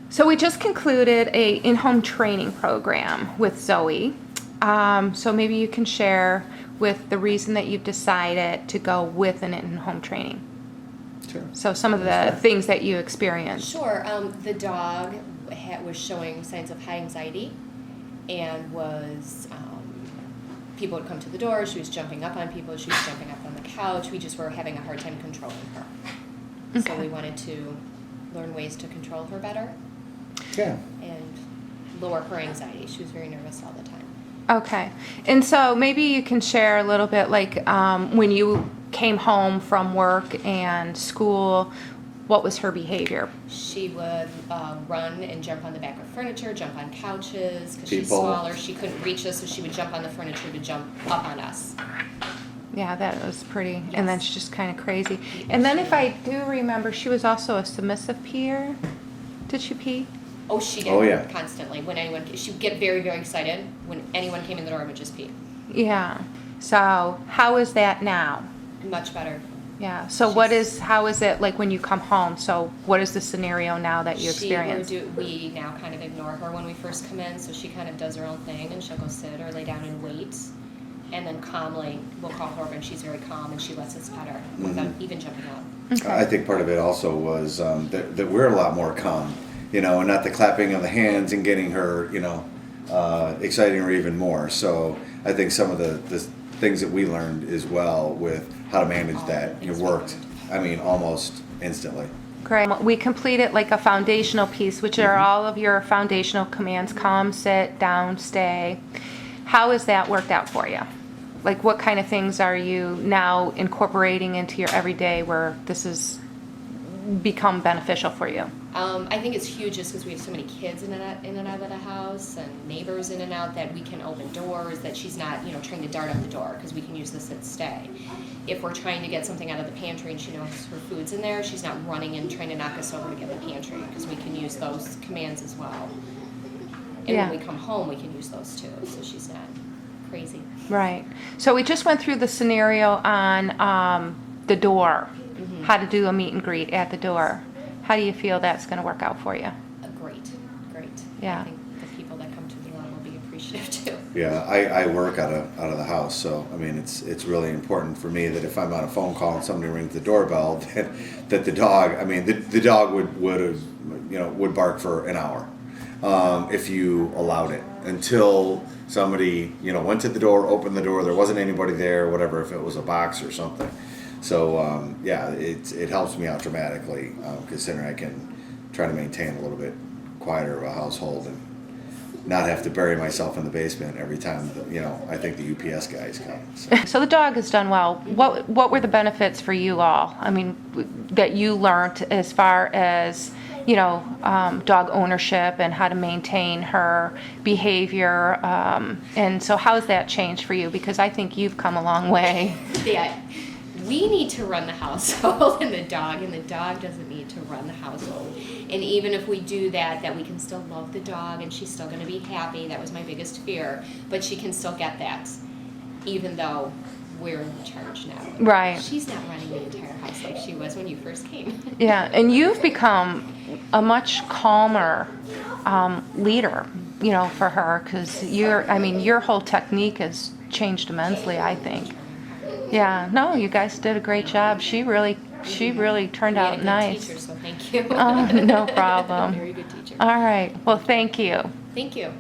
So we just concluded a in-home training program with Zoe. So maybe you can share with the reason that you've decided to go with an in-home training. Sure. So some of the things that you experienced. Sure. The dog was showing signs of high anxiety and was, people would come to the door, she was jumping up on people, she was jumping up on the couch. We just were having a hard time controlling her. Okay. So we wanted to learn ways to control her better Yeah. and lower her anxiety. She was very nervous all the time. Okay. And so maybe you can share a little bit, like when you came home from work and school, what was her behavior? She would run and jump on the back of furniture, jump on couches, because she's People. smaller. She couldn't reach us, so she would jump on the furniture to jump up on us. Yeah, that was pretty. Yes. And then she's just kind of crazy. And then if I do remember, she was also a submissive peer. Did she pee? Oh, she did. Oh, yeah. Constantly. When anyone, she would get very, very excited. When anyone came in the door, and would just pee. Yeah. So how is that now? Much better. Yeah. So how is it like when you come home? So what is the scenario now that you experience? We now kind of ignore her when we first come in, so she kind of does her own thing, and she'll go sit or lay down and wait. And then calmly, we'll call her over, and she's very calm, and she lets us pet her without even jumping up. Okay. I think part of it also was that we're a lot more calm, and not the clapping of the hands and getting her, exciting her even more. So I think some of the things that we learned as well with how to manage that, it worked. I mean, almost instantly. Great. We completed like a foundational piece, which are all of your foundational commands: come, sit, down, stay. How has that worked out for you? Like, what kind of things are you now incorporating into your everyday where this has become beneficial for you? I think it's huge just because we have so many kids in and out of the house and neighbors in and out that we can open doors, that she's not, trying to dart up the door because we can use the sit stay. If we're trying to get something out of the pantry and she knows her food's in there, she's not running and trying to knock us over to get the pantry because we can use those commands as well. And Yeah. when we come home, we can use those too, so she's not crazy. Right. So we just went through the scenario on the door, how to do a meet and greet at the door. How do you feel that's going to work out for you? Great. Yeah. I think the people that come to the door will be appreciative too. Yeah, I work out of the house, so I mean it's really important for me that if I'm on a phone call and somebody rings the doorbell, that the dog, the dog would bark for an hour if you allowed it, until somebody went to the door, opened the door, there wasn't anybody there, whatever, if it was a box or something. So it helps me out dramatically, considering I can try to maintain a little bit quieter of a household and not have to bury myself in the basement every time I think the UPS guys come. So. So the dog has done well. What were the benefits for you all? I mean, that you learned as far as dog ownership and how to maintain her behavior. And so how has that changed for you? Because I think you've come a long way. Yeah, we need to run the household and the dog doesn't need to run the household. And even if we do that we can still love the dog and she's still going to be happy. That was my biggest fear. But she can still get that, even though we're in charge now. Right. She's not running the entire house like she was when you first came. Yeah, and you've become a much calmer leader, for her, because your whole technique has changed immensely, I think. Yeah, no, you guys did a great job. She really turned We had out a good nice. teacher, so thank you. Oh, no problem. Very good teacher. All right. Well, thank you. Thank you.